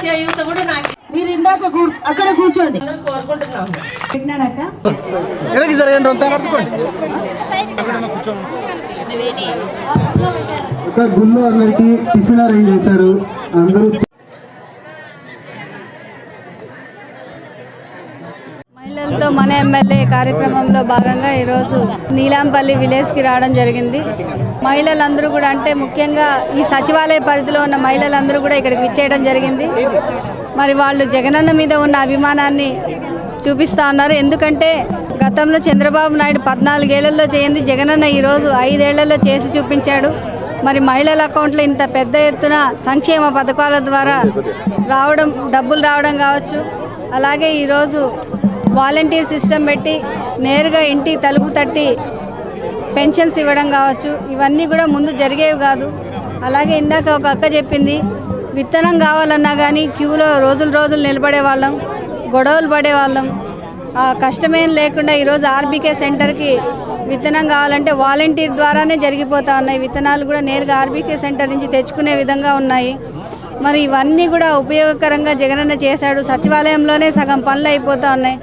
చేయూత కూడా నాకు మీరు ఇందాక అక్కడ కూర్చోండి కోరుకుంటున్నాము. ఒక గుళ్ళు అందరికి టిఫిన్ అరేంజ్ చేశారు. అందరూ మహిళలతో మన ఎమ్మెల్యే కార్యక్రమంలో భాగంగా ఈరోజు నీలాంపల్లి విలేజ్కి రావడం జరిగింది. మహిళలందరూ కూడా అంటే ముఖ్యంగా ఈ సచివాలయ పరిధిలో ఉన్న మహిళలందరూ కూడా ఇక్కడికి విచ్చేయడం జరిగింది. మరి వాళ్ళు జగనన్న మీద ఉన్న అభిమానాన్ని చూపిస్తూ ఉన్నారు. ఎందుకంటే గతంలో చంద్రబాబు నాయుడు 14 ఏళ్లలో చేయింది జగనన్న ఈరోజు 5 ఏళ్లలో చేసి చూపించాడు. మరి మహిళల అకౌంట్లో ఇంత పెద్ద ఎత్తున సంక్షేమ పథకాల ద్వారా డబ్బులు రావడం కావచ్చు. అలాగే ఈరోజు వాలంటీర్ సిస్టమ్ పెట్టి నేరుగా ఇంటికి తలుపు తట్టి పెన్షన్స్ ఇవ్వడం కావచ్చు. ఇవన్నీ కూడా ముందు జరిగేవి కాదు. అలాగే ఇందాక ఒక అక్క చెప్పింది, విత్తనం కావాలన్నా కానీ క్యూలో రోజులు నిలబడే వాళ్ళం, గొడవలు పడేవాళ్ళం. ఆ కష్టమేం లేకుండా ఈరోజు ఆర్బీకే సెంటర్కి విత్తనం కావాలంటే వాలంటీర్ ద్వారానే జరిగిపోతూ ఉన్నాయి. విత్తనాలు కూడా నేరుగా ఆర్బీకే సెంటర్ నుంచి తెచ్చుకునే విధంగా ఉన్నాయి. మరి ఇవన్నీ కూడా ఉపయోగకరంగా జగనన్న చేశాడు. సచివాలయంలోనే సగం పనులు అయిపోతూ ఉన్నాయి.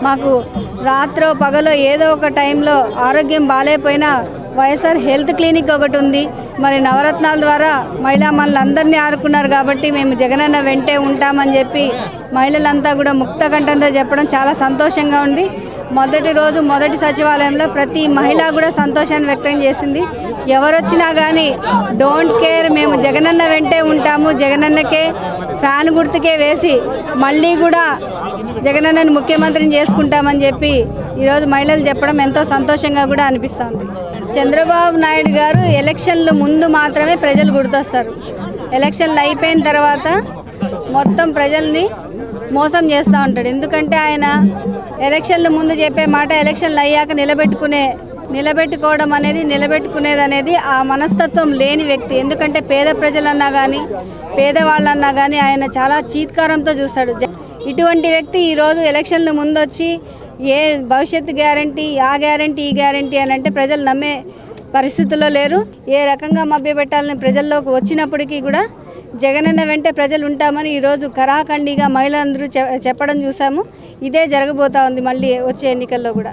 మాకు రాత్రో పగలో ఏదో ఒక టైంలో ఆరోగ్యం బాగాలేకపోయినా వైఎస్ఆర్ హెల్త్ క్లినిక్ ఒకటి ఉంది. మరి నవరత్నాల ద్వారా మహిళలందరినీ ఆరుకున్నారు కాబట్టి మేము జగనన్న వెంటే ఉంటామని చెప్పి మహిళలంతా కూడా ముక్త కంఠంతో చెప్పడం చాలా సంతోషంగా ఉంది. మొదటి రోజు మొదటి సచివాలయంలో ప్రతి మహిళ కూడా సంతోషాన్ని వ్యక్తం చేసింది. ఎవరొచ్చినా కానీ డోంట్ కేర్, మేము జగనన్న వెంటే ఉంటాము, జగనన్నకే ఫ్యాన్ గుర్తుకే వేసి మళ్ళీ కూడా జగనన్నని ముఖ్యమంత్రిని చేసుకుంటామని చెప్పి ఈరోజు మహిళలు చెప్పడం ఎంతో సంతోషంగా కూడా అనిపిస్తుంది. చంద్రబాబు నాయుడు గారు ఎలక్షన్లు ముందు మాత్రమే ప్రజలు గుర్తొస్తారు. ఎలక్షన్లు అయిపోయిన తర్వాత మొత్తం ప్రజల్ని మోసం చేస్తూ ఉంటాడు. ఎందుకంటే ఆయన ఎలక్షన్లు ముందు చెప్పే మాట ఎలక్షన్లు అయ్యాక నిలబెట్టుకునేది అనేది ఆ మనస్తత్వం లేని వ్యక్తి. ఎందుకంటే పేద ప్రజలన్నా కానీ పేదవాళ్ళన్నా కానీ ఆయన చాలా చీత్కారంతో చూస్తాడు. ఇటువంటి వ్యక్తి ఈరోజు ఎలక్షన్లు ముందు వచ్చి ఏ భవిష్యత్తు గ్యారంటీ, ఆ గ్యారంటీ, ఈ గ్యారంటీ అని అంటే ప్రజలు నమ్మే పరిస్థితుల్లో లేరు. ఏ రకంగా మభ్యపెట్టాలని ప్రజల్లోకి వచ్చినప్పటికీ కూడా జగనన్న వెంటే ప్రజలు ఉంటామని ఈరోజు కరాఖండిగా మహిళలందరూ చెప్పడం చూసాము. ఇదే జరగబోతా ఉంది మళ్ళీ వచ్చే ఎన్నికల్లో కూడా.